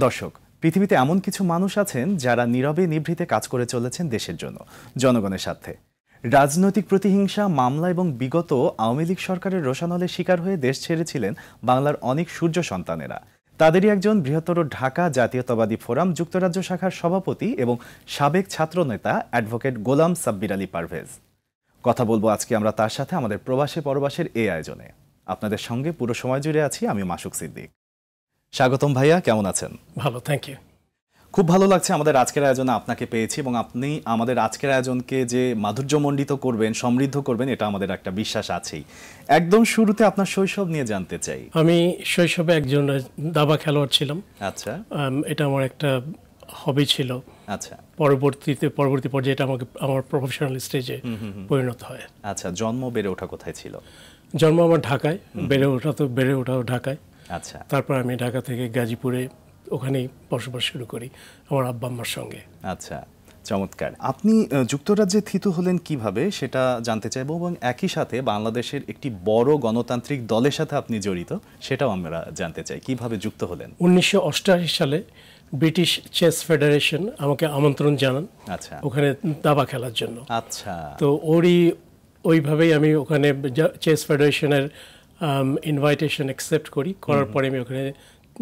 দর্শক, পৃথিবীতে এমন কিছু মানুষ আছেন যারা নীরবে নিভৃতে কাজ করে চলেছেন দেশের জন্য, জনগণের স্বার্থে। রাজনৈতিক প্রতিহিংসা, মামলা এবং বিগত আওয়ামী লীগ সরকারের রোষানলের শিকার হয়ে দেশ ছেড়েছিলেন বাংলার অনেক সূর্য সন্তানেরা। তাদেরই একজন বৃহত্তর ঢাকা জাতীয়তাবাদী ফোরাম যুক্তরাজ্য শাখার সভাপতি এবং সাবেক ছাত্রনেতা অ্যাডভোকেট গোলাম সাব্বির আলী পারভেজ। কথা বলবো আজকে আমরা তার সাথে আমাদের প্রবাসে পরবাসের এই আয়োজনে। আপনাদের সঙ্গে পুরো সময় জুড়ে আছি আমি মাসুক সিদ্দিক। স্বাগতম ভাইয়া, কেমন আছেন? ভালো, থ্যাংক ইউ। খুব ভালো লাগছে আমাদের আজকের আয়োজনে আপনাকে পেয়েছি এবং আপনি আমাদের আজকের আয়োজনকে যে মাধুর্যমণ্ডিত করবেন, সমৃদ্ধ করবেন, এটা আমাদের একটা বিশ্বাস আছেই। একদম শুরুতে আপনার শৈশব নিয়ে জানতে চাই। আমি শৈশবে একজন দাবা খেলোয়াড় ছিলাম। আচ্ছা, এটা আমার একটা হবি ছিল। আচ্ছা, পরবর্তী পর্যায়ে এটা আমার প্রফেশনাল স্টেজে পরিণত হয়। আচ্ছা, জন্ম বেড়ে ওঠা কোথায় ছিল? জন্ম আমার ঢাকায়, বেড়ে ওঠাও ঢাকায়। আচ্ছা, তারপর আমি ঢাকা থেকে গাজীপুরে ওখানেই বসবাস শুরু করি আমার আব্বা আম্মার সঙ্গে। আচ্ছা, চমৎকার। আপনি যুক্তরাজ্যে থিতু হলেন কিভাবে সেটা জানতে চাইবো এবং একই সাথে বাংলাদেশের একটি বড় গণতান্ত্রিক দলের সাথে আপনি জড়িত সেটাও আমরা জানতে চাই, কিভাবে যুক্ত হলেন। 1988 সালে ব্রিটিশ চেস ফেডারেশন আমাকে আমন্ত্রণ জানান, আচ্ছা, ওখানে দাবা খেলার জন্য। আচ্ছা, তো ওইভাবেই আমি ওখানে চেস ফেডারেশনের ইনভাইটেশন অ্যাকসেপ্ট করার পরে আমি ওখানে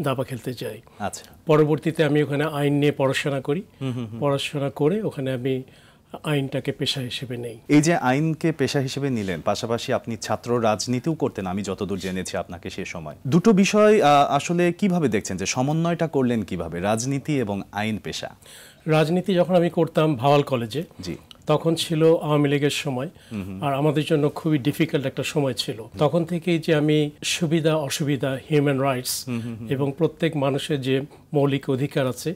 দাবা খেলতে যাই। আচ্ছা, পরবর্তীতে আমি ওখানে আইন নিয়ে পড়াশোনা করি। পড়াশোনা করে ওখানে আমি আইনটাকে পেশা হিসেবে নেই। এই যে আইনকে পেশা হিসেবে নিলেন, পাশাপাশি আপনি ছাত্র রাজনীতিও করতেন আমি যতদূর জেনেছি আপনাকে সে সময়। দুটো বিষয় আসলে কিভাবে দেখছেন যে সমন্বয়টা করলেন কিভাবে, রাজনীতি এবং আইন পেশা? রাজনীতি যখন আমি করতাম ভাওয়াল কলেজে, জি, তখন ছিল আওয়ামী লীগের সময়, আর আমাদের জন্য খুবই ডিফিকাল্ট একটা সময় ছিল। তখন থেকেই যে আমি সুবিধা অসুবিধা, হিউম্যান রাইটস এবং প্রত্যেক মানুষের যে মৌলিক অধিকার আছে,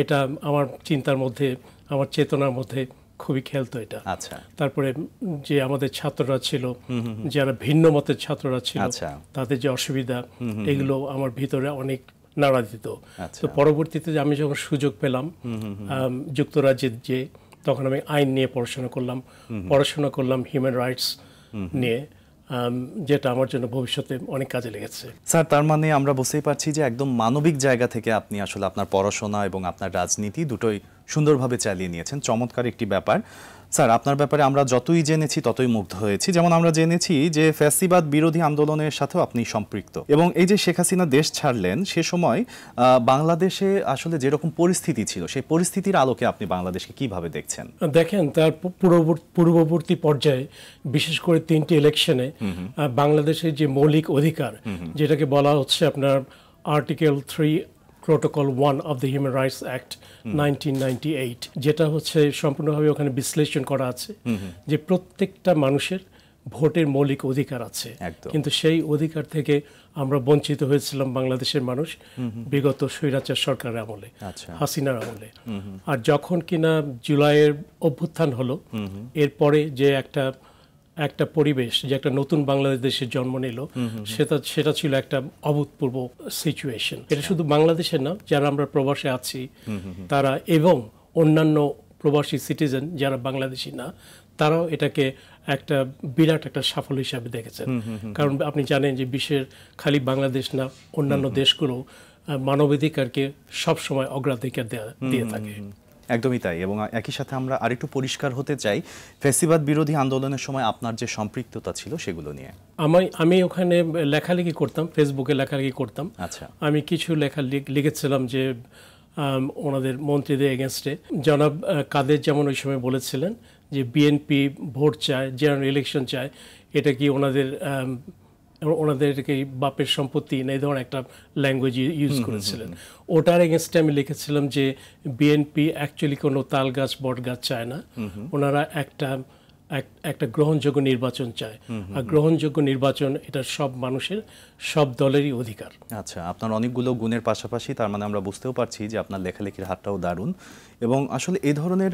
এটা আমার চিন্তার মধ্যে, আমার চেতনার মধ্যে খুবই খেলতো এটা। আচ্ছা, তারপরে যে আমাদের ছাত্ররা ছিল, যারা ভিন্ন মতের ছাত্ররা ছিল, তাদের যে অসুবিধা, এগুলো আমার ভিতরে অনেক নাড়া দিত। তো পরবর্তীতে আমি যখন সুযোগ পেলাম যুক্তরাজ্যে, তখন আমি আইন নিয়ে পড়াশোনা করলাম হিউম্যান রাইটস নিয়ে, যেটা আমার জন্য ভবিষ্যতে অনেক কাজে লেগেছে। স্যার, তার মানে আমরা বুঝতেই পারছি যে একদম মানবিক জায়গা থেকে আপনি আসলে আপনার পড়াশোনা এবং আপনার রাজনীতি দুটোই সুন্দরভাবে চালিয়ে নিয়েছেন। চমৎকার একটি ব্যাপার। স্যার, আপনার ব্যাপারে আমরা যতই জেনেছি ততই মুগ্ধ হয়েছি। যেমন আমরা জেনেছি যে ফ্যাসিবাদ বিরোধী আন্দোলনের সাথেও আপনি সম্পৃক্ত, এবং এই যে শেখ হাসিনা দেশ ছাড়লেন সে সময় বাংলাদেশে আসলে যেরকম পরিস্থিতি ছিল, সেই পরিস্থিতির আলোকে আপনি বাংলাদেশকে কিভাবে দেখছেন? দেখেন, তার পূর্ববর্তী পর্যায়ে বিশেষ করে 3টি ইলেকশনে বাংলাদেশের যে মৌলিক অধিকার, যেটাকে বলা হচ্ছে আপনার article 3 protocol 1 of the human rights act 1998, যেটা হচ্ছে সম্পূর্ণভাবে ওখানে বিশ্লেষণ করা আছে যে প্রত্যেকটা মানুষের ভোটের মৌলিক অধিকার আছে, কিন্তু সেই অধিকার থেকে আমরা বঞ্চিত হয়েছিলাম বাংলাদেশের মানুষ বিগত স্বৈরাচার সরকারের আমলে, হাসিনার আমলে। আর যখন কিনা জুলাইয়ের অভ্যুত্থান হলো, এরপরে যে একটা পরিবেশ, যে একটা নতুন বাংলাদেশের জন্ম নিল, সেটা ছিল একটা অভূতপূর্ব সিচুয়েশন। এটা শুধু বাংলাদেশের না, যারা আমরা প্রবাসে আছি তারা এবং অন্যান্য প্রবাসী সিটিজেন যারা বাংলাদেশি না, তারাও এটাকে একটা বিরাট একটা সাফল্য হিসাবে দেখেছেন। কারণ আপনি জানেন যে বিশ্বের খালি বাংলাদেশ না, অন্যান্য দেশগুলো মানবাধিকারকে সবসময় অগ্রাধিকার দিয়ে থাকে। একদমই তাই। এবং একই সাথে আমরা আরেকটু পরিষ্কার হতে চাই ফ্যাসিবাদ বিরোধী আন্দোলনের সময় আপনার যে সম্পৃক্ততা ছিল সেগুলো নিয়ে। আমি ওখানে লেখালেখি করতাম, ফেসবুকে লেখালেখি করতাম। আচ্ছা, আমি কিছু লেখা লিখেছিলাম যে ওনাদের মন্ত্রীদের এগেনস্টে। জনাব কাদের যেমন ওই সময় বলেছিলেন যে বিএনপি ভোট চায়, জেনারেল ইলেকশন চায়, এটা কি ওনাদেরকে বাপের সম্পত্তি না, এই ধরনের একটা ল্যাঙ্গুয়েজ ইউজ করেছিলেন। ওটার এগেনস্টে আমি লিখেছিলাম যে বিএনপি অ্যাকচুয়ালি কোনো তাল গাছ বট গাছ চায় না, ওনারা একটা গ্রহণযোগ্য নির্বাচন চায়, আর গ্রহণযোগ্য নির্বাচন এটা সব মানুষের, সব দলেরই অধিকার। আচ্ছা, আপনার অনেকগুলো গুণের পাশাপাশি তার মানে আমরা বুঝতেও পারছি যে আপনার লেখালেখির হাতটাও দারুণ, এবং আসলে এই ধরনের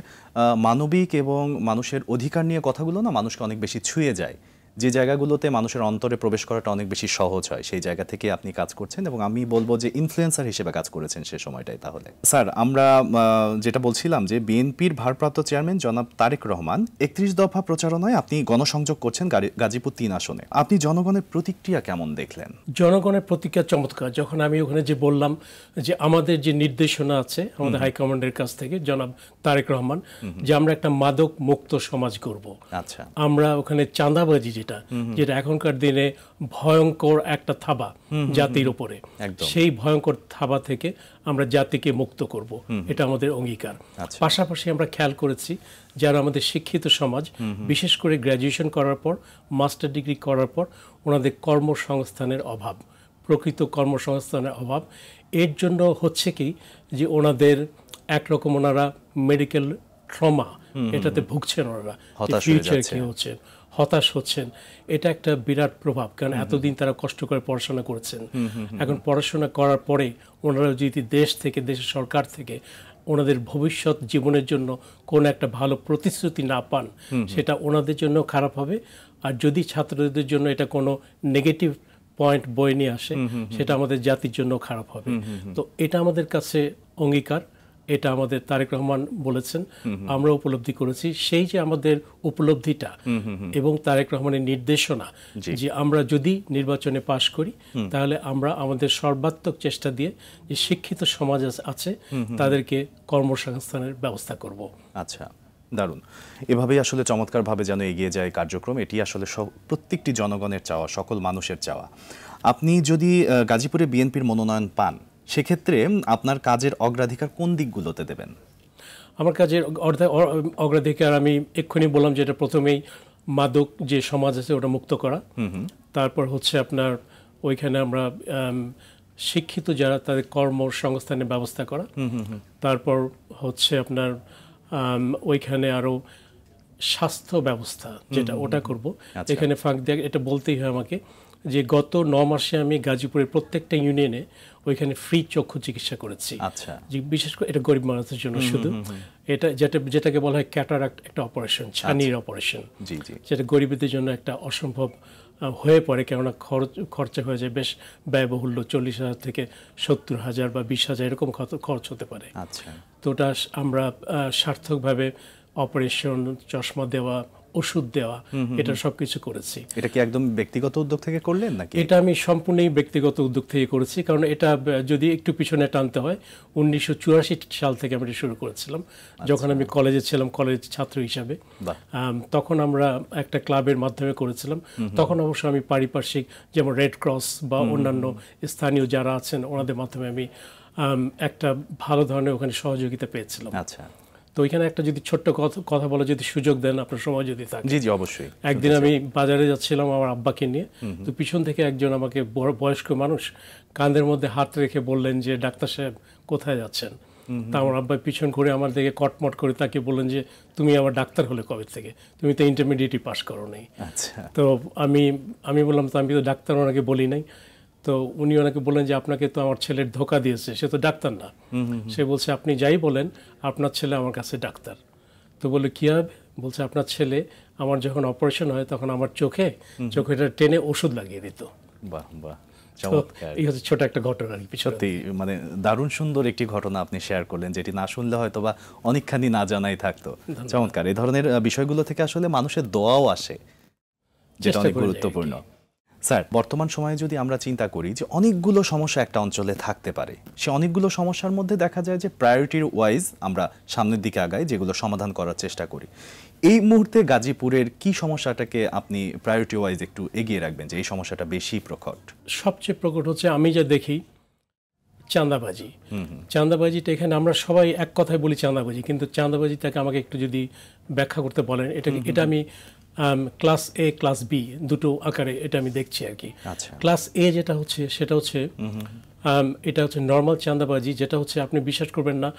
মানবিক এবং মানুষের অধিকার নিয়ে কথাগুলো না মানুষকে অনেক বেশি ছুঁয়ে যায়। যে জায়গাগুলোতে মানুষের অন্তরে প্রবেশ করাটা অনেক বেশি সহজ হয় সেই জায়গা থেকে আপনি কাজ করছেন এবং আমি বলবো যে ইনফ্লুয়েন্সার হিসেবে কাজ করেছেন সে সময়টাই। তাহলে স্যার আমরা যেটা বলছিলাম যে বিএনপির ভারপ্রাপ্ত চেয়ারম্যান জনাব তারেক রহমান 31 দফা প্রচারণায় আপনি গণসংযোগ করছেন গাজীপুর 3 আসনে। আপনি জনগণের প্রতিক্রিয়া কেমন দেখলেন? জনগণের প্রতিক্রিয়া চমৎকার। যখন আমি ওখানে যে বললাম যে আমাদের যে নির্দেশনা আছে আমাদের হাইকমান্ডের কাছ থেকে জনাব তারেক রহমান যে আমরা একটা মাদক মুক্ত সমাজ করব, আচ্ছা, আমরা ওখানে চাঁদাবাজি যেটা এখনকার দিনে ভয়ঙ্কর একটা থাবা জাতির উপরে, সেই ভয়ঙ্কর থাবা থেকে আমরা জাতিকে মুক্ত করব, এটা আমাদের অঙ্গীকার। পাশাপাশি আমরা খেয়াল করেছি যারা আমাদের শিক্ষিত সমাজ, বিশেষ করে গ্র্যাজুয়েশন করার পর মাস্টার ডিগ্রি করার পর ওনাদের কর্মসংস্থানের অভাব, প্রকৃত কর্মসংস্থানের অভাব। এর জন্য হচ্ছে কি যে ওনাদের একরকম ওনারা মেডিকেল ট্রমা এটাতে ভুগছেন, ওনারা ফিউচার কি হচ্ছেন, হতাশ হচ্ছেন। এটা একটা বিরাট প্রভাব, কারণ এতদিন তারা কষ্ট করে পড়াশোনা করেছেন। এখন পড়াশোনা করার পরে ওনারা যদি দেশ থেকে, দেশের সরকার থেকে ওনাদের ভবিষ্যৎ জীবনের জন্য কোনো একটা ভালো প্রতিশ্রুতি না পান, সেটা ওনাদের জন্য খারাপ হবে। আর যদি ছাত্রদের জন্য এটা কোনো নেগেটিভ পয়েন্ট বয়ে নিয়ে আসে, সেটা আমাদের জাতির জন্য খারাপ হবে। তো এটা আমাদের কাছে অঙ্গীকার, এটা আমাদের তারেক রহমান বলেছেন, আমরা উপলব্ধি করেছি। সেই যে আমাদের উপলব্ধিটা এবং তারেক রহমানের নির্দেশনা যে আমরা যদি নির্বাচনে পাশ করি তাহলে আমরা আমাদের সর্বাত্মক চেষ্টা দিয়ে যে শিক্ষিত সমাজ আছে তাদেরকে কর্মসংস্থানের ব্যবস্থা করব। আচ্ছা, দারুণ। এভাবেই আসলে চমৎকারভাবে যেন এগিয়ে যায় কার্যক্রম। এটি আসলে প্রত্যেকটি জনগণের চাওয়া, সকল মানুষের চাওয়া। আপনি যদি গাজীপুরে বিএনপির মনোনয়ন পান, সেক্ষেত্রে আপনার কাজের অগ্রাধিকার কোন দিকগুলোতে দেবেন? আমার কাজের অগ্রাধিকার আমি এক্ষুনি বললাম, যেটা প্রথমেই মাদক যে সমাজ আছে ওটা মুক্ত করা, তারপর হচ্ছে আপনার ওইখানে আমরা শিক্ষিত যারা তাদের কর্মসংস্থানের ব্যবস্থা করা, তারপর হচ্ছে আপনার ওইখানে আরও স্বাস্থ্য ব্যবস্থা যেটা ওটা করব। এখানে ফাঁক দিয়ে এটা বলতেই হয় আমাকে যে গত 9 মাসে আমি গাজীপুরের প্রত্যেকটা ইউনিয়নে ওইখানে ফ্রি চক্ষু চিকিৎসা করেছি। আচ্ছা, যে বিশেষ করে এটা গরিব মানুষের জন্য শুধু, এটা যেটাকে বলা হয় ক্যাটারাক্ট একটা অপারেশন, ছানির অপারেশন, যেটা গরিবদের জন্য একটা অসম্ভব হয়ে পড়ে, কেননা খরচা হয়ে যায় বেশ ব্যয়বহুল্য, 40,000 থেকে 70,000 বা 20,000 এরকম খরচ হতে পারে। আচ্ছা, তো ওটা আমরা সার্থকভাবে অপারেশন, চশমা দেওয়া, ওষুধ দেওয়া, এটা সবকিছু করেছি। এটা কি একদম ব্যক্তিগত উদ্যোগ থেকে করলেন নাকি? এটা আমি সম্পূর্ণই ব্যক্তিগত উদ্যোগ থেকে করেছি, কারণ এটা যদি একটু পিছনে টানতে হয় 1984 সাল থেকে আমরা শুরু করেছিলাম, যখন আমি কলেজে ছিলাম, কলেজ ছাত্র হিসাবে। তখন আমরা একটা ক্লাবের মাধ্যমে করেছিলাম। তখন অবশ্য আমি পারিপার্শ্বিক যেমন রেড ক্রস বা অন্যান্য স্থানীয় যারা আছেন ওনাদের মাধ্যমে আমি একটা ভালো ধরনের ওখানে সহযোগিতা পেয়েছিলাম। আচ্ছা, তো ওইখানে একটা যদি ছোট্ট কথা বলা যদি সুযোগ দেন, আপনার সময় যদি থাকে। জি জি, অবশ্যই। একদিন আমি বাজারে যাচ্ছিলাম আমার আব্বাকে নিয়ে, তো পিছন থেকে একজন আমাকে বয়স্ক মানুষ কাঁধের মধ্যে হাত রেখে বললেন যে ডাক্তার সাহেব কোথায় যাচ্ছেন? তা আমার আব্বা পিছন ঘুরে আমার দিকে কটমট করে তাকে বললেন যে তুমি আবার ডাক্তার হলে কবে থেকে? তুমি তো ইন্টারমিডিয়েটই পাস করো নাই। তো আমি বললাম তো আমি তো ডাক্তার ওনাকে বলি নাই। তো উনি ওনাকে বললেন যে আপনাকে তো আমার ছেলের ধোকা দিয়েছে, সে তো ডাক্তার না। সে বলছে আপনি যাই বলেন, আপনার ছেলে আমার কাছে ডাক্তার। তো বললো কী হবে? বলছে আপনার ছেলে আমার যখন অপারেশন হয় তখন আমার চোখেটা টেনে ওষুধ লাগিয়ে দিত। বাহ বাহ, এই হচ্ছে ছোট একটা ঘটনা। সত্যি মানে দারুণ সুন্দর একটি ঘটনা আপনি শেয়ার করলেন, যেটি না শুনলে হয়তো বা অনেকখানি না জানাই থাকতো। চমৎকার। এই ধরনের বিষয়গুলো থেকে আসলে মানুষের দোয়াও আসে, যেটা অনেক গুরুত্বপূর্ণ। স্যার, বর্তমান সময়ে যদি আমরা চিন্তা করি যে অনেকগুলো সমস্যা একটা অঞ্চলে থাকতে পারে, সে অনেকগুলো সমস্যার মধ্যে দেখা যায় যে প্রায়োরিটির ওয়াইজ আমরা সামনের দিকে আগাই, যেগুলো সমাধান করার চেষ্টা করি। এই মুহূর্তে গাজীপুরের কি সমস্যাটাকে আপনি প্রায়োরিটি ওয়াইজ একটু এগিয়ে রাখবেন যে এই সমস্যাটা বেশি প্রকট? সবচেয়ে প্রকট হচ্ছে আমি যা দেখি চাঁদাবাজি। চাঁদাবাজিটা এখানে আমরা সবাই এক কথায় বলি চাঁদাবাজি, কিন্তু চাঁদাবাজিটাকে আমাকে একটু যদি ব্যাখ্যা করতে বলেন, এটা আমি ক্লাস এ ক্লাস বি দুটো আকারে এটা আমি দেখছি আর কি। ক্লাস এ যেটা হচ্ছে সেটা হচ্ছে এটা হচ্ছে নর্মাল চাঁদাবাজি, যেটা হচ্ছে আপনি বিশ্বাস করবেন না,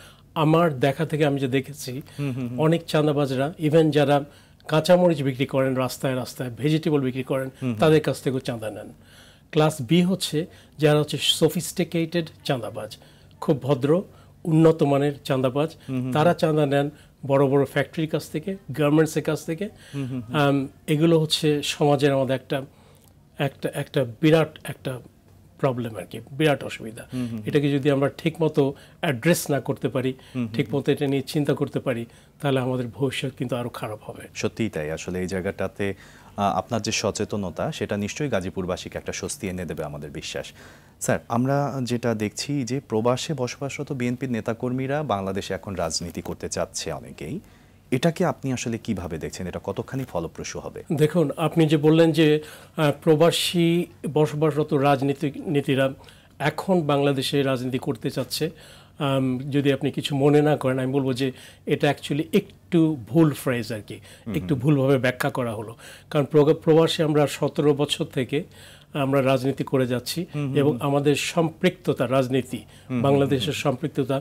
আমার দেখা থেকে আমি যে দেখেছি অনেক চাঁদাবাজরা ইভেন যারা কাঁচামরিচ বিক্রি করেন রাস্তায় রাস্তায়, ভেজিটেবল বিক্রি করেন, তাদের কাছ থেকেও চাঁদা নেন। ক্লাস বি হচ্ছে যারা হচ্ছে সফিস্টিকেটেড চাঁদাবাজ, খুব ভদ্র উন্নত মানের চাঁদাবাজ, তারা চাঁদা নেন বড় বড় ফ্যাক্টরির কাছ থেকে, গার্মেন্টসের কাছ থেকে। এগুলো হচ্ছে সমাজের আমাদের একটা একটা একটা বিরাট একটা প্রবলেম আর কি, বিরাট অসুবিধা। এটাকে যদি আমরা ঠিকমতো অ্যাড্রেস না করতে পারি, ঠিকমতো এটা নিয়ে চিন্তা করতে পারি, তাহলে আমাদের ভবিষ্যৎ কিন্তু আরও খারাপ হবে। সত্যিই তাই। আসলে এই জায়গাটাতে আপনার যে সচেতনতা, সেটা নিশ্চয়ই গাজীপুরবাসীকে একটা স্বস্তি এনে দেবে আমাদের বিশ্বাস। স্যার, আমরা যেটা দেখছি যে প্রবাসে বসবাসরত বিএনপির নেতাকর্মীরা বাংলাদেশে এখন রাজনীতি করতে চাচ্ছে অনেকেই, এটাকে আপনি আসলে কিভাবে দেখছেন? এটা কতখানি ফলপ্রসূ হবে? দেখুন, আপনি যে বললেন যে প্রবাসী বসবাসরত রাজনীতিরা এখন বাংলাদেশে রাজনীতি করতে চাচ্ছে, যদি আপনি কিছু মনে না করেন, আমি বলবো যে এটা অ্যাকচুয়ালি একটু ভুল ফ্রেজ আর কি, একটু ভুলভাবে ব্যাখ্যা করা হলো। কারণ প্রবাসে আমরা 17 বছর থেকে আমরা রাজনীতি করে যাচ্ছি, এবং আমাদের সম্পৃক্ততা, রাজনীতি বাংলাদেশের সম্পৃক্ততা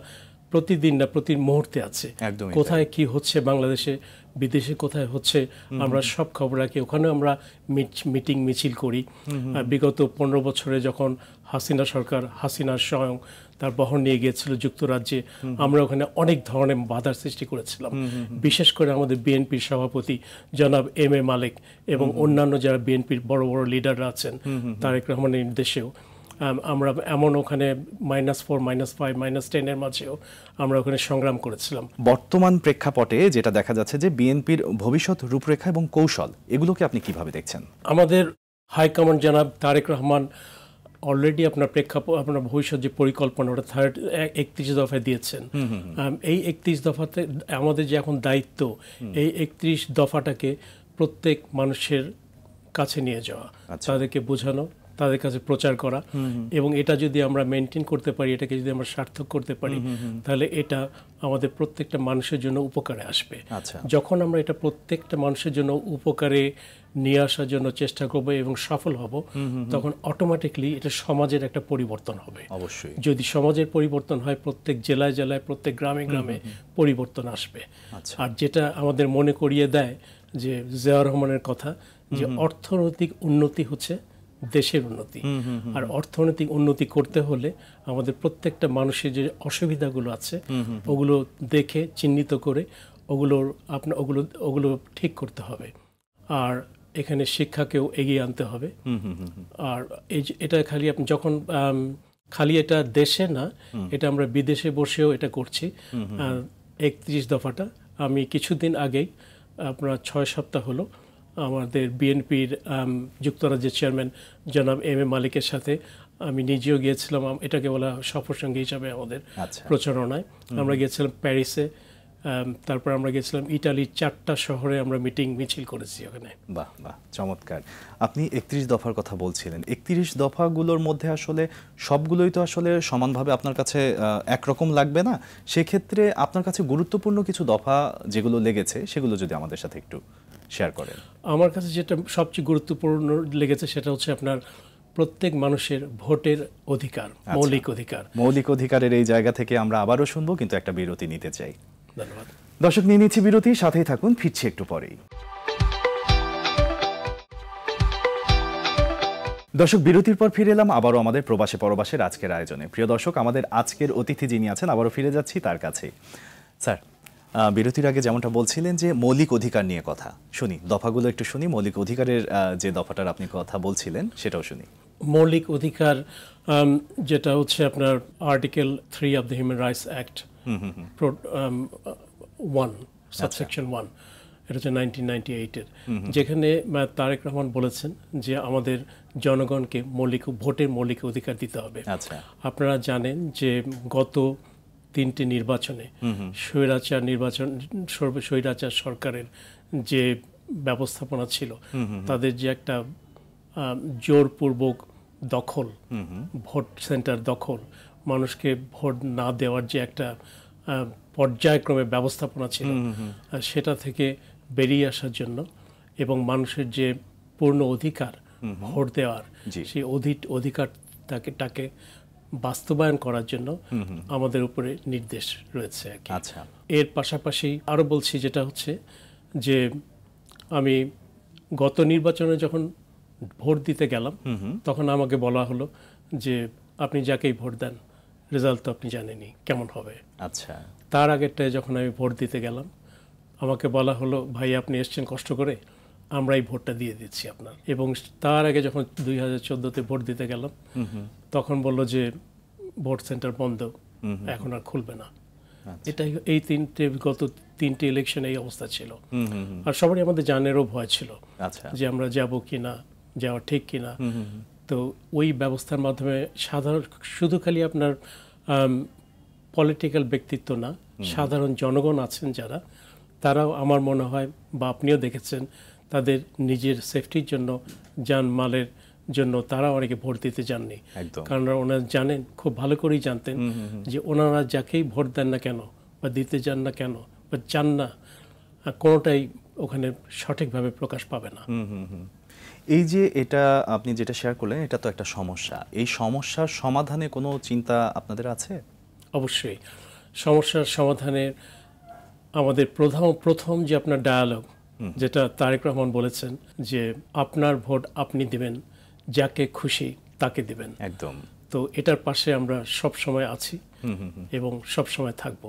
প্রতিদিন না প্রতি মুহূর্তে আছে। কোথায় কি হচ্ছে বাংলাদেশে, বিদেশে কোথায় হচ্ছে, আমরা সব খবর রাখি। ওখানে আমরা মিটিং মিছিল করি। বিগত 15 বছরে যখন হাসিনা স্বয়ং তার বহন নিয়ে গিয়েছিল যুক্তরাজ্যে, আমরা ওখানে অনেক ধরনের বাধার সৃষ্টি করেছিলাম। বিশেষ করে আমাদের বিএনপির সভাপতি জনাব এম.এ. মালেক এবং অন্যান্য যারা বিএনপির বড় বড় লিডাররা আছেন, তারেক রহমানের নির্দেশেও আমরা এমন ওখানে -4, -5, -10 এর মাঝেও আমরা ওখানে সংগ্রাম করেছিলাম। বর্তমান প্রেক্ষাপটে যেটা দেখা যাচ্ছে যে বিএনপির ভবিষ্যৎ রূপরেখা এবং কৌশল, এগুলোকে আপনি কিভাবে দেখছেন? আমাদের হাইকমান্ড জনাব তারেক রহমান অলরেডি আপনার ভবিষ্যৎ যে পরিকল্পনা, ওটা 31 দফায় দিয়েছেন। এই 31 দফাতে আমাদের যে এখন দায়িত্ব, এই 31 দফাটাকে প্রত্যেক মানুষের কাছে নিয়ে যাওয়া, তাদেরকে বোঝানো, তাদের কাছে প্রচার করা, এবং এটা যদি আমরা মেনটেন করতে পারি, এটাকে যদি আমরা সার্থক করতে পারি, তাহলে এটা আমাদের প্রত্যেকটা মানুষের জন্য উপকারে আসবে। যখন আমরা এটা প্রত্যেকটা মানুষের জন্য উপকারে নিয়ে আসার জন্য চেষ্টা করব এবং সফল হব, তখন অটোমেটিকলি এটা সমাজের একটা পরিবর্তন হবে। অবশ্যই যদি সমাজের পরিবর্তন হয়, প্রত্যেক জেলায় জেলায়, প্রত্যেক গ্রামে গ্রামে পরিবর্তন আসবে। আর যেটা আমাদের মনে করিয়ে দেয় যে জিয়াউর রহমানের কথা, যে অর্থনৈতিক উন্নতি হচ্ছে দেশের উন্নতি। আর অর্থনৈতিক উন্নতি করতে হলে আমাদের প্রত্যেকটা মানুষের যে অসুবিধাগুলো আছে, ওগুলো দেখে চিহ্নিত করে ওগুলো ঠিক করতে হবে। আর এখানে শিক্ষাকেও এগিয়ে আনতে হবে। আর এটা খালি আপনি যখন খালি এটা দেশে না, এটা আমরা বিদেশে বসেও এটা করছি। 31 দফাটা আমি কিছুদিন আগেই, আপনার 6 সপ্তাহ হলো, আমাদের বিএনপির যুক্তরাজ্যের চেয়ারম্যান জনাব এম.এ. মালিকের সাথে আমি নিজেও গিয়েছিলাম। এটাকে বলা সফরসঙ্গী হিসাবে আমাদের প্রচারণায়। আমরা গিয়েছিলাম প্যারিসে, তারপর আমরা গেছিলাম ইটালির 4টা শহরে, আমরা মিটিং মিছিল করেছি ওখানে। বাহ বাহ, চমৎকার। আপনি 31 দফার কথা বলছিলেন। 31 দফাগুলোর মধ্যে আসলে সবগুলোই তো আসলে সমানভাবে আপনার কাছে একরকম লাগবে না। সেক্ষেত্রে আপনার কাছে গুরুত্বপূর্ণ কিছু দফা যেগুলো লেগেছে, সেগুলো যদি আমাদের সাথে একটু শেয়ার করেন। আমার কাছে যেটা সবচেয়ে গুরুত্বপূর্ণ লেগেছে, সেটা হচ্ছে আপনার প্রত্যেক মানুষের ভোটের অধিকার, মৌলিক অধিকার। মৌলিক অধিকারের এই জায়গা থেকে আমরা আবারও শুনবো, কিন্তু একটা বিরতি নিতে চাই। ধন্যবাদ দর্শক, নিয়ে নিচ্ছি বিরতি, সাথেই থাকুন, ফিরছি একটু পরেই। দর্শক, বিরতির পর ফিরে এলাম আবারও আমাদের প্রবাসে পরবাসের আজকের আয়োজনে। প্রিয় দর্শক, আমাদের আজকের অতিথি যিনি আছেন, আবারও ফিরে যাচ্ছি তার কাছে। স্যার, বিরতির আগে যেমনটা বলছিলেন যে মৌলিক অধিকার নিয়ে কথা, শুনি দফাগুলো একটু শুনি। মৌলিক অধিকারের যে দফাটার আপনি কথা বলছিলেন, সেটাও শুনি। মৌলিক অধিকার যেটা হচ্ছে আপনার article 3 of the human rights act 1 subsection 1, এটা হচ্ছে 1998-এর, যেখানে তারেক রহমান বলেছেন যে আমাদের জনগণকে ভোটের মৌলিক অধিকার দিতে হবে। আপনারা জানেন যে গত 3টে নির্বাচনে স্বৈরাচার সরকারের যে ব্যবস্থাপনা ছিল, তাদের যে একটা জোরপূর্বক দখল, ভোট সেন্টার দখল, মানুষকে ভোট না দেওয়ার যে একটা পর্যায়ক্রমে ব্যবস্থাপনা ছিল, সেটা থেকে বেরিয়ে আসার জন্য এবং মানুষের যে পূর্ণ অধিকার ভোট দেওয়ার, সেই অধিকারটাকে বাস্তবায়ন করার জন্য আমাদের উপরে নির্দেশ রয়েছে। এর পাশাপাশি আরও বলছি, যেটা হচ্ছে যে আমি গত নির্বাচনে যখন ভোট দিতে গেলাম, তখন আমাকে বলা হলো যে আপনি যাকেই ভোট দেন, রেজাল্ট তো আপনি জানেনই কেমন হবে। তার আগেরটায় যখন আমি ভোট দিতে গেলাম, আমাকে বলা হলো, ভাই আপনি এসছেন কষ্ট করে, আমরা এই ভোটটা দিয়ে দিচ্ছি আপনার। এবং তার আগে যখন 2014-তে ভোট দিতে গেলাম, তখন বলল যে ভোট সেন্টার বন্ধ, এখন আর খুলবে না। এটাই এই গত তিনটে ইলেকশন এই অবস্থা ছিল। আর সবারই আমাদের জানেরও ভয় ছিল যে আমরা যাব কিনা, যাওয়া ঠিক কিনা। তো ওই ব্যবস্থার মাধ্যমে সাধারণ, শুধু খালি আপনার পলিটিক্যাল ব্যক্তিত্ব না, সাধারণ জনগণ আছেন যারা, তারাও আমার মনে হয় বা আপনিও দেখেছেন, তাদের নিজের সেফটির জন্য, জানমালের জন্য তারা অনেকে ভোট দিতে যাননি। কারণ ওনারা জানেন, খুব ভালো করেই জানতেন যে ওনারা যাকেই ভোট দেন না কেন বা দিতে যান না কেন বা চান না, কোনোটাই ওখানে সঠিকভাবে প্রকাশ পাবে না। এই যে এটা আপনি যেটা শেয়ার করলেন, এটা তো একটা সমস্যা। এই সমস্যার সমাধানে কোনো চিন্তা আপনাদের আছে? অবশ্যই। সমস্যার সমাধানের আমাদের প্রথম যে আপনার ডায়ালগ, যেটা তারেক রহমান বলেছেন যে আপনার ভোট আপনি দিবেন, যাকে খুশি তাকে দিবেন। একদম। তো এটার পাশে আমরা সব সময় আছি এবং সব সময় থাকব।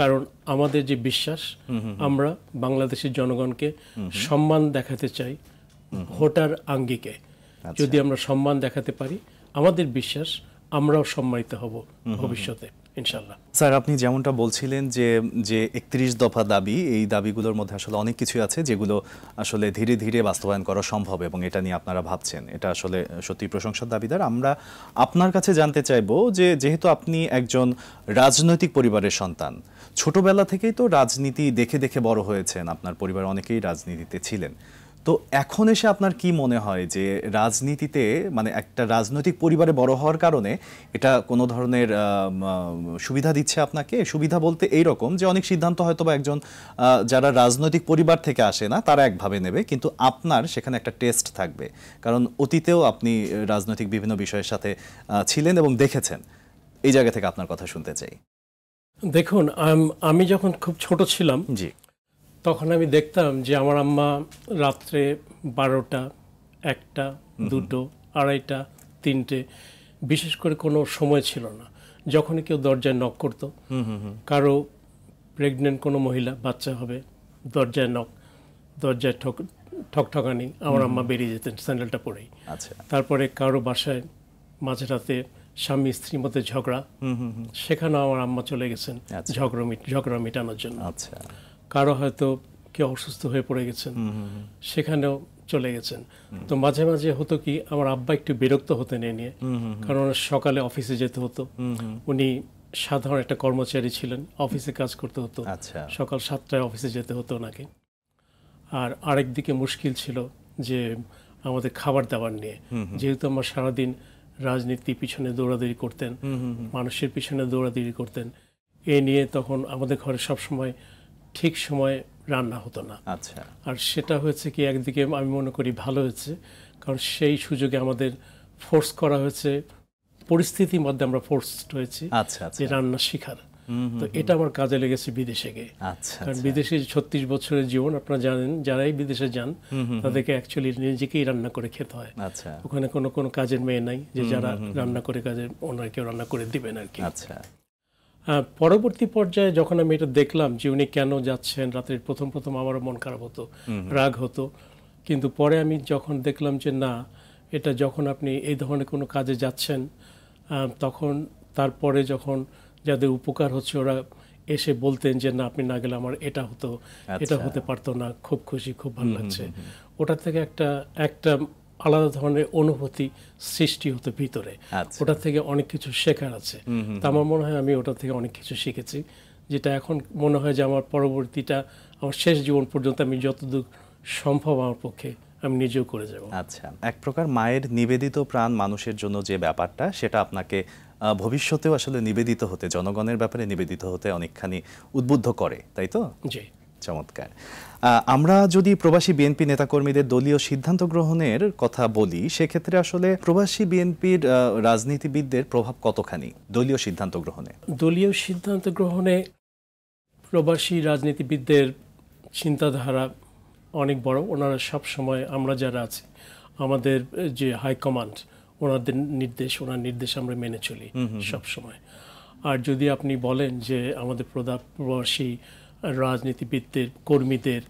কারণ আমাদের যে বিশ্বাস, আমরা বাংলাদেশের জনগণকে সম্মান দেখাতে চাই ভোটার আঙ্গিকে। যদি আমরা সম্মান দেখাতে পারি, আমাদের বিশ্বাস আমরাও সম্মানিত হব ভবিষ্যতে ইনশাল্লাহ। স্যার, আপনি যেমনটা বলছিলেন যে 31 দফা দাবি, এই দাবিগুলোর মধ্যে আসলে অনেক কিছু আছে যেগুলো আসলে ধীরে ধীরে বাস্তবায়ন করা সম্ভব, এবং এটা নিয়ে আপনারা ভাবছেন, এটা আসলে সত্যি প্রশংসার দাবিদার। আমরা আপনার কাছে জানতে চাইবো যে যেহেতু আপনি একজন রাজনৈতিক পরিবারের সন্তান, ছোটবেলা থেকেই তো রাজনীতি দেখে দেখে বড় হয়েছেন, আপনার পরিবারের অনেকেই রাজনীতিতে ছিলেন, তো এখন এসে আপনার কি মনে হয় যে রাজনীতিতে, মানে একটা রাজনৈতিক পরিবারে বড় হওয়ার কারণে এটা কোনো ধরনের সুবিধা দিচ্ছে আপনাকে? সুবিধা বলতে এই রকম যে অনেক সিদ্ধান্ত হয়তো বা একজন যারা রাজনৈতিক পরিবার থেকে আসে না তারা একভাবে নেবে, কিন্তু আপনার সেখানে একটা টেস্ট থাকবে, কারণ অতীতেও আপনি রাজনৈতিক বিভিন্ন বিষয়ের সাথে ছিলেন এবং দেখেছেন। এই জায়গা থেকে আপনার কথা শুনতে চাই। দেখুন, আমি যখন খুব ছোট ছিলাম, জি, তখন আমি দেখতাম যে আমার আম্মা রাত্রে 12টা, 1টা, 2টো, 2:30, 3টে, বিশেষ করে কোনো সময় ছিল না, যখনই কেউ দরজায় নক করতো, কারো প্রেগনেন্ট কোনো মহিলা, বাচ্চা হবে, দরজায় নক, দরজায় ঠকঠকানি, আমার আম্মা বেরিয়ে যেতেন স্যান্ডেলটা পরেই। আচ্ছা। তারপরে কারো বাসায় মাঝরাতে স্বামী স্ত্রীর মধ্যে ঝগড়া, সেখানেও আমার আম্মা চলে গেছেন ঝগড়া মেটানোর জন্য। আচ্ছা। কারো হয়তো কেউ অসুস্থ হয়ে পড়ে গেছেন, সেখানেও চলে গেছেন। তো মাঝে মাঝে হতো কি, আমার আব্বা একটু বিরক্ত হতেন এ নিয়ে, কারণ সকালে অফিসে যেতে হতো। উনি সাধারণ একটা কর্মচারী ছিলেন, অফিসে কাজ করতে হতো, সকাল 7টায় অফিসে যেতে হতো ওনাকে। আর আরেকদিকে মুশকিল ছিল যে আমাদের খাবার দাবার নিয়ে, যেহেতু আমরা সারাদিন রাজনীতি পিছনে দৌড়াদৌড়ি করতেন, মানুষের পিছনে দৌড়াদৌড়ি করতেন, এ নিয়ে তখন আমাদের ঘরে সবসময় ঠিক সময়ে রান্না হতো না। আচ্ছা। আর সেটা হয়েছে কি, একদিকে আমি মনে করি ভালো হয়েছে, কারণ সেই সুযোগে আমাদের ফোর্স করা হয়েছে, পরিস্থিতির মধ্যে আমরা ফোর্সড হয়েছি যে রান্না শেখার। তো এটা আমার কাজে লেগেছে বিদেশে গিয়ে। কারণ বিদেশে 36 বছরের জীবন, আপনারা জানেন, যারাই বিদেশে যান তাদেরকে অ্যাকচুয়ালি নিজেকেই রান্না করে খেতে হয়। ওখানে কোনো কাজের মেয়ে নাই যে যারা রান্না করে কাজের ওনার কেউ রান্না করে দিবেন আর কি। পরবর্তী পর্যায়ে যখন আমি এটা দেখলাম যে উনি কেন যাচ্ছেন রাত্রির, প্রথম আমারও মন খারাপ হতো, রাগ হতো। কিন্তু পরে আমি যখন দেখলাম যে না, এটা যখন আপনি এই ধরনের কোনো কাজে যাচ্ছেন, তখন তারপরে যখন যাদের উপকার হচ্ছে ওরা এসে বলতেন যে না, আপনি না গেলে আমার এটা হতো, এটা হতে পারতো না, খুব খুশি, খুব ভালো লাগছে। ওটা থেকে একটা আলাদা ধরনের অনুভূতি সৃষ্টি হতো ভিতরে। ওটা থেকে অনেক কিছু শেখার আছে। তা আমার মনে হয় আমি ওটা থেকে অনেক কিছু শিখেছি, যেটা এখন মনে হয় যে আমার পরবর্তীটা, আমার শেষ জীবন পর্যন্ত আমি যতদূর সম্ভব আমার পক্ষে আমি নিজেও করে যাব। আচ্ছা, এক প্রকার মায়ের নিবেদিত প্রাণ মানুষের জন্য যে ব্যাপারটা, সেটা আপনাকে ভবিষ্যতেও আসলে নিবেদিত হতে, জনগণের ব্যাপারে নিবেদিত হতে অনেকখানি উদ্বুদ্ধ করে, তাই তো? জি, চমৎকার। আমরা যদি প্রবাসী বিএনপি নেতাকর্মীদের দলীয় সিদ্ধান্ত গ্রহণের কথা বলি, সেক্ষেত্রে আসলে প্রবাসী বিএনপির রাজনীতিবিদদের প্রভাব কতখানি দলীয় সিদ্ধান্ত গ্রহণে? দলীয় সিদ্ধান্ত গ্রহণে প্রবাসী রাজনীতিবিদদের চিন্তাধারা অনেক বড়। ওনারা সব সময়, আমরা যারা আছি, আমাদের যে হাইকমান্ড, ওনার নির্দেশ আমরা মেনে চলি সব সময়। আর যদি আপনি বলেন যে আমাদের প্রবাসী রাজনীতিবিদদের, কর্মীদের,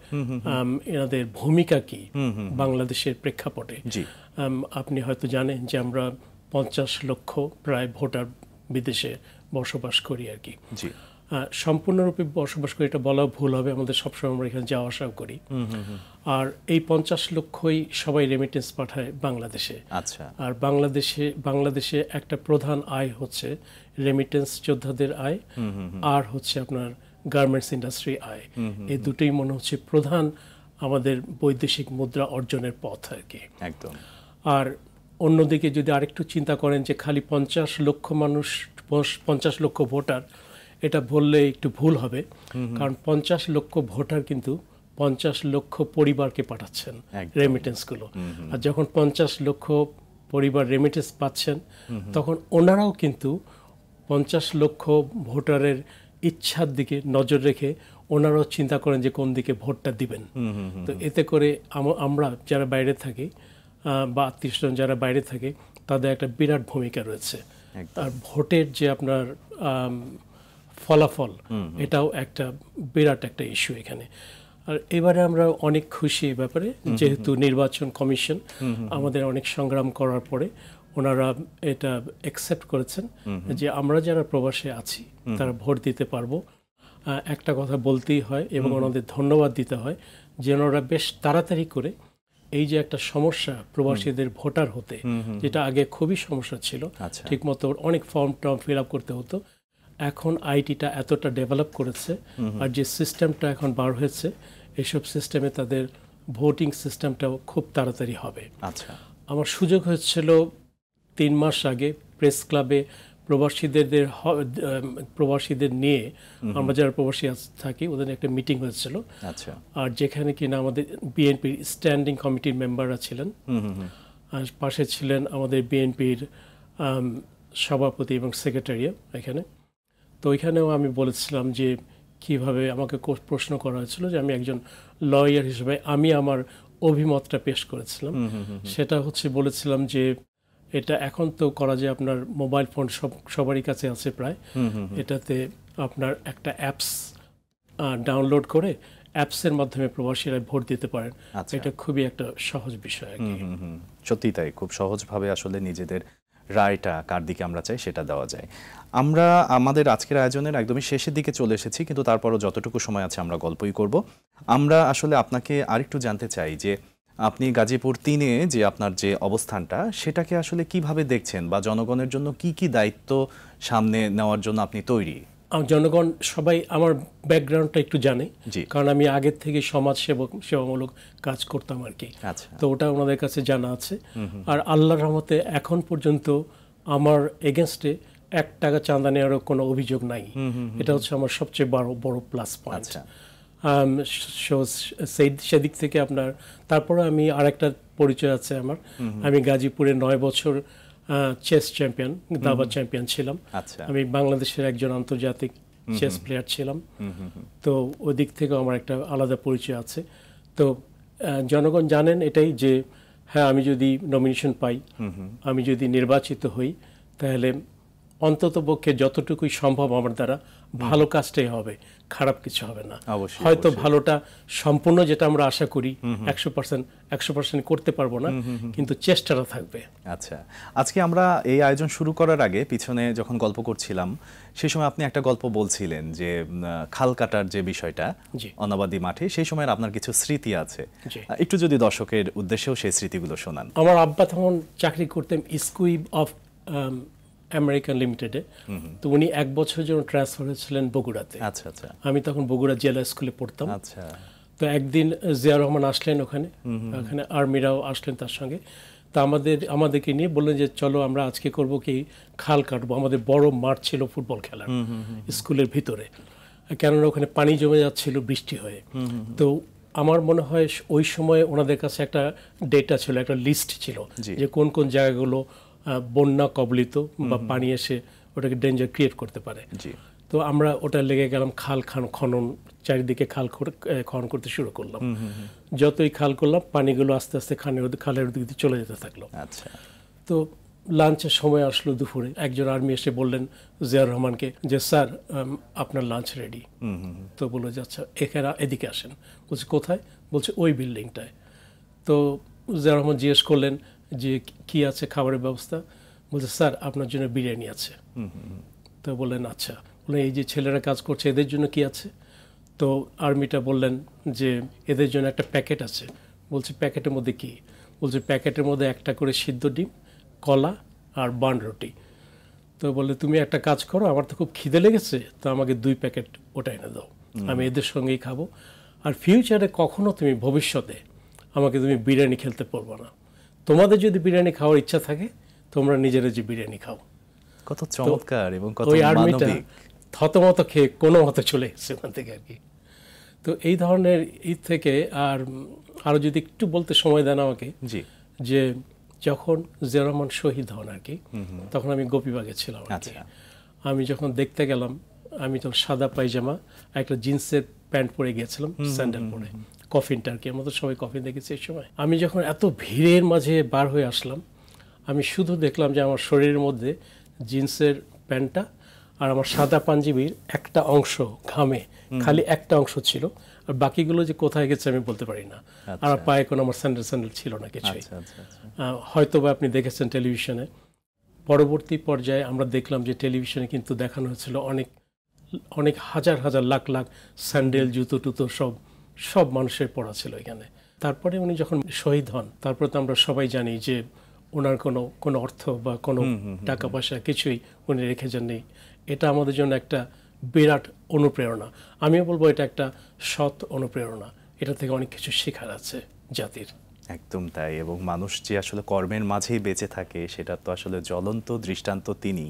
এনাদের ভূমিকা কি বাংলাদেশের প্রেক্ষাপটে। আপনি হয়তো জানেন যে আমরা 50 লক্ষ প্রায় ভোটার বিদেশে বসবাস করি আর কি। সম্পূর্ণরূপে বসবাস করি এটা বলা ভুল হবে, আমাদের সবসময় আমরা এখানে যাওয়া আসাও করি। আর এই 50 লক্ষই সবাই রেমিটেন্স পাঠায় বাংলাদেশে। আর বাংলাদেশে একটা প্রধান আয় হচ্ছে রেমিটেন্স যোদ্ধাদের আয়, আর হচ্ছে আপনার গার্মেন্টস ইন্ডাস্ট্রি আয়। এই দুটোই মনে হচ্ছে প্রধান আমাদের বৈদেশিক মুদ্রা অর্জনের পথ আর কি। একদম। আর অন্যদিকে যদি আরেকটু চিন্তা করেন যে খালি 50 লক্ষ মানুষ, 50 লক্ষ ভোটার, এটা বললে একটু ভুল হবে, কারণ 50 লক্ষ ভোটার কিন্তু 50 লক্ষ পরিবারকে পাঠাচ্ছেন রেমিটেন্সগুলো। আর যখন 50 লক্ষ পরিবার রেমিটেন্স পাচ্ছেন, তখন ওনারাও কিন্তু 50 লক্ষ ভোটারের ইচ্ছার দিকে নজর রেখে ওনারাও চিন্তা করেন যে কোন দিকে ভোটটা দিবেন। তো এতে করে আমরা যারা বাইরে থাকি বা আত্মীয়স্বজন যারা বাইরে থাকে, তাদের একটা বিরাট ভূমিকা রয়েছে। আর ভোটের যে আপনার ফলাফল, এটাও একটা বিরাট একটা ইস্যু এখানে। আর এবারে আমরা অনেক খুশি এই ব্যাপারে, যেহেতু নির্বাচন কমিশন আমাদের অনেক সংগ্রাম করার পরে ওনারা এটা অ্যাকসেপ্ট করেছেন যে আমরা যারা প্রবাসে আছি তারা ভোট দিতে পারবো। একটা কথা বলতেই হয় এবং ওনাদের ধন্যবাদ দিতে হয় যে ওনারা বেশ তাড়াতাড়ি করে এই যে একটা সমস্যা প্রবাসীদের ভোটার হতে, যেটা আগে খুবই সমস্যা ছিল, ঠিকমতো অনেক ফর্ম টর্ম ফিল আপ করতে হতো, এখন আইটিটা এতটা ডেভেলপ করেছে আর যে সিস্টেমটা এখন বার হয়েছে, এসব সিস্টেমে তাদের ভোটিং সিস্টেমটাও খুব তাড়াতাড়ি হবে। আমার সুযোগ হয়েছিল 3 মাস আগে প্রেস ক্লাবে প্রবাসীদের নিয়ে, আমরা যারা প্রবাসী থাকি ওদের একটা মিটিং হয়েছিল। আর যেখানে কিনা আমাদের বিএনপির স্ট্যান্ডিং কমিটির মেম্বাররা ছিলেন, আর পাশে ছিলেন আমাদের বিএনপির সভাপতি এবং সেক্রেটারিও এখানে। তো ওইখানেও আমি বলেছিলাম যে কিভাবে আমাকে প্রশ্ন করা হয়েছিল যে আমি একজন লয়ার হিসেবে আমি আমার অভিমতটা পেশ করেছিলাম। সেটা হচ্ছে বলেছিলাম যে এটা এখন তো করা যায়, আপনার মোবাইল ফোন সবারই কাছে আছে প্রায়, এটাতে আপনার একটা অ্যাপস ডাউনলোড করে অ্যাপসের মাধ্যমে প্রবাসীরা ভোট দিতে পারেন। এটা খুবই একটা সহজ বিষয়। সত্যি তাই, খুব সহজভাবে আসলে নিজেদের রায়টা কার দিকে আমরা চাই সেটা দেওয়া যায়। আমরা আমাদের আজকের আয়োজনের একদমই শেষের দিকে চলে এসেছি, কিন্তু তারপরও যতটুকু সময় আছে আমরা গল্পই করব। আমরা আসলে আপনাকে আরেকটু জানতে চাই যে আপনি গাজীপুর 3-এ যে আপনার যে অবস্থানটা, সেটাকে আসলে কিভাবে দেখছেন, বা জনগণের জন্য কি কি দায়িত্ব সামনে নেওয়ার জন্য আপনি তৈরি? জনগণ সবাই আমার ব্যাকগ্রাউন্ডটা একটু জানে, কারণ আমি আগের থেকে সেবামূলক কাজ করতাম আর কি। তো ওটা ওনাদের কাছে জানা আছে। আর আল্লাহর রহমতে এখন পর্যন্ত আমার এগেনস্টে 1 টাকা চাঁদা নেওয়ারও কোনো অভিযোগ নাই। এটা হচ্ছে আমার সবচেয়ে বড় প্লাস পয়েন্ট। সেদিক থেকে আপনার, তারপরে আমি আরেকটা পরিচয় আছে আমার, আমি গাজীপুরে 9 বছর চেস চ্যাম্পিয়ন, দাবা চ্যাম্পিয়ন ছিলাম। আমি বাংলাদেশের একজন আন্তর্জাতিক চেস প্লেয়ার ছিলাম। তো ওই দিক থেকে আমার একটা আলাদা পরিচয় আছে। তো জনগণ জানেন এটাই যে হ্যাঁ, আমি যদি নমিনেশন পাই, আমি যদি নির্বাচিত হই, তাহলে অন্ততপক্ষে যতটুকুই সম্ভব আমার দ্বারা ভালো কাজটাই হবে, খারাপ কিছু হবে না। হয়তো ভালোটা সম্পূর্ণ যেটা আমরা আশা করি 100% করতে পারবো না, কিন্তু চেষ্টাটা থাকবে। আজকে আমরা এই আয়োজন শুরু করার আগে পিছনে যখন গল্প করছিলাম, সেই সময় আপনি একটা গল্প বলছিলেন যে খাল কাটার যে বিষয়টা অনাবাদী মাঠে, সেই সময় আপনার কিছু স্মৃতি আছে, একটু যদি দর্শকের উদ্দেশ্যেও সেই স্মৃতিগুলো শোনান। আমার আব্বা তখন চাকরি করতেন স্কুইব অফ আমেরিকান লিমিটেডে। তো উনি 1 বছরের জন্য ট্রান্সফার হয়েছিলেন বগুড়াতে। আমি তখন বগুড়া জেলা স্কুলে পড়তাম। তো একদিন জিয়া রহমান আসলেন ওখানে আর্মিরাও আসলেন তার সঙ্গে। তো আমাদেরকে নিয়ে বললেন যে চলো আমরা আজকে করব কি, খাল কাটবো। আমাদের বড় মাঠ ছিল ফুটবল খেলার স্কুলের ভিতরে, কেননা ওখানে পানি জমে যাচ্ছিল বৃষ্টি হয়ে। তো আমার মনে হয় ওই সময় ওনাদের কাছে একটা ডেটা ছিল, একটা লিস্ট ছিল যে কোন কোন জায়গাগুলো বন্যা কবলিত বা পানি এসে ওটাকে ডেঞ্জার ক্রিয়েট করতে পারে। তো আমরা ওটা লেগে গেলাম খাল খনন, চারিদিকে খনন করতে শুরু করলাম। যতই খাল করলাম, পানিগুলো আস্তে আস্তে খালের দিকে চলে যেতে থাকলো। তো লাঞ্চের সময় আসলো দুপুরে, একজন আর্মি এসে বললেন জিয়াউর রহমানকে যে স্যার আপনার লাঞ্চ রেডি। তো বললো যে আচ্ছা এখানে এদিকে আসেন। বলছে কোথায়? বলছে ওই বিল্ডিংটায়। তো জিয়াউর রহমান জিজ্ঞেস করলেন যে কি আছে খাবারের ব্যবস্থা? বলছে স্যার আপনার জন্য বিরিয়ানি আছে। তো বললেন আচ্ছা। বললেন এই যে ছেলেরা কাজ করছে এদের জন্য কি আছে? তো আর্মিটা বললেন যে এদের জন্য একটা প্যাকেট আছে। বলছে প্যাকেটের মধ্যে কি? বলছে প্যাকেটের মধ্যে একটা করে সিদ্ধ ডিম, কলা আর বান রুটি। তো বললে তুমি একটা কাজ করো, আমার তো খুব খিদে লেগেছে, তো আমাকে 2 প্যাকেট ওটা এনে দাও, আমি এদের সঙ্গেই খাবো। আর ফিউচারে কখনো তুমি ভবিষ্যতে আমাকে তুমি বিরিয়ানি খেলতে পারবো না। তোমাদের যদি বিরিয়ানি খাওয়ার ইচ্ছা থাকে তোমরা নিজেরা যে বিরিয়ানি খাও। কত চমৎকার এবং কত ওই আর্মিটা মানবিক। থতমত খেয়ে কোনো মতে চলে এসেছে ওখান থেকে আর কি। তো এই ধরনের ঈদ থেকে আরও যদি একটু বলতে সময় দেন আমাকে, জি যে যখন জিয়াউর রহমান শহীদ হন আর কি, তখন আমি গোপীবাগে ছিলাম আর কি। আচ্ছা। আমি যখন দেখতে গেলাম, আমি তখন সাদা পায়জামা একটা জিন্সের প্যান্ট পরে গিয়েছিলাম, স্যান্ডেল পরে, কফিনটা আর কি, আমরা তো সবাই কফিন দেখেছি এই সময়। আমি যখন এত ভিড়ের মাঝে বার হয়ে আসলাম, আমি শুধু দেখলাম যে আমার শরীরের মধ্যে জিন্সের প্যান্টটা আর আমার সাদা পাঞ্জাবির একটা অংশ ঘামে, খালি একটা অংশ ছিল, আর বাকিগুলো যে কোথায় গেছে আমি বলতে পারি না। আর পায়ে কোনো আমার স্যান্ডেল ছিল না কিছুই। হয়তো বা আপনি দেখেছেন টেলিভিশনে। পরবর্তী পর্যায়ে আমরা দেখলাম যে টেলিভিশনে কিন্তু দেখানো হয়েছিল অনেক অনেক হাজার হাজার লাখ লাখ স্যান্ডেল, জুতো টুতো সব মানুষের পড়া ছিল এখানে। তারপরে উনি যখন শহীদ হন, তারপরে তো আমরা সবাই জানি যে ওনার কোনো অর্থ বা কোনো টাকা পয়সা কিছুই উনি রেখে যাননি। এটা আমাদের জন্য একটা বিরাট অনুপ্রেরণা। আমিও বলবো এটা একটা সৎ অনুপ্রেরণা। এটা থেকে অনেক কিছু শেখার আছে জাতির। একদম তাই। এবং মানুষ যে আসলে কর্মের মাঝেই বেঁচে থাকে সেটা তো আসলে জ্বলন্ত দৃষ্টান্ত তিনি।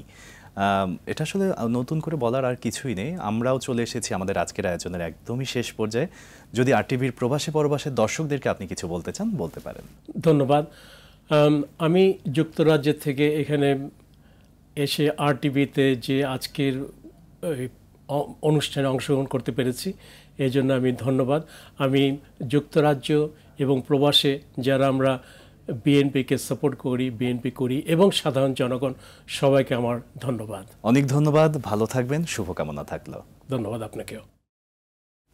এটা আসলে নতুন করে বলার আর কিছুই নেই। আমরাও চলে এসেছি আমাদের আজকের আয়োজনের একদমই শেষ পর্যায়ে। যদি আরটিভির প্রবাসী পরবাসের দর্শকদেরকে আপনি কিছু বলতে চান, বলতে পারেন। ধন্যবাদ। আমি যুক্তরাজ্যের থেকে এখানে এসে আরটিভিতে যে আজকের অনুষ্ঠানে অংশগ্রহণ করতে পেরেছি, এই জন্য আমি ধন্যবাদ। আমি যুক্তরাজ্য এবং প্রবাসে যারা আমরা বিএনপিকে সাপোর্ট করি, বিএনপি করি এবং সাধারণ জনগণ, সবাইকে আমার ধন্যবাদ। অনেক ধন্যবাদ, ভালো থাকবেন, শুভকামনা থাকলো। ধন্যবাদ আপনাকেও।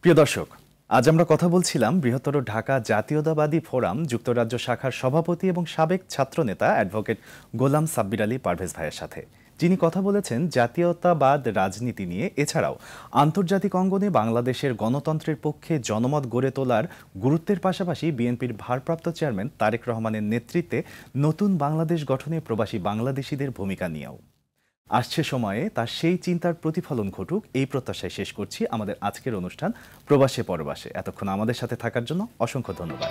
প্রিয় দর্শক, আজ আমরা কথা বলছিলাম বৃহত্তর ঢাকা জাতীয়তাবাদী ফোরাম যুক্তরাজ্য শাখার সভাপতি এবং সাবেক ছাত্রনেতা অ্যাডভোকেট গোলাম সাব্বির আলী পারভেজ ভাইয়ের সাথে, যিনি কথা বলেছেন জাতীয়তাবাদ রাজনীতি নিয়ে, এছাড়াও আন্তর্জাতিক অঙ্গনে বাংলাদেশের গণতন্ত্রের পক্ষে জনমত গড়ে তোলার গুরুত্বের পাশাপাশি বিএনপির ভারপ্রাপ্ত চেয়ারম্যান তারেক রহমানের নেতৃত্বে নতুন বাংলাদেশ গঠনে প্রবাসী বাংলাদেশিদের ভূমিকা নিয়েও। আসছে সময়ে তার সেই চিন্তার প্রতিফলন ঘটুক, এই প্রত্যাশায় শেষ করছি আমাদের আজকের অনুষ্ঠান প্রবাসে পরবাসে। এতক্ষণ আমাদের সাথে থাকার জন্য অসংখ্য ধন্যবাদ।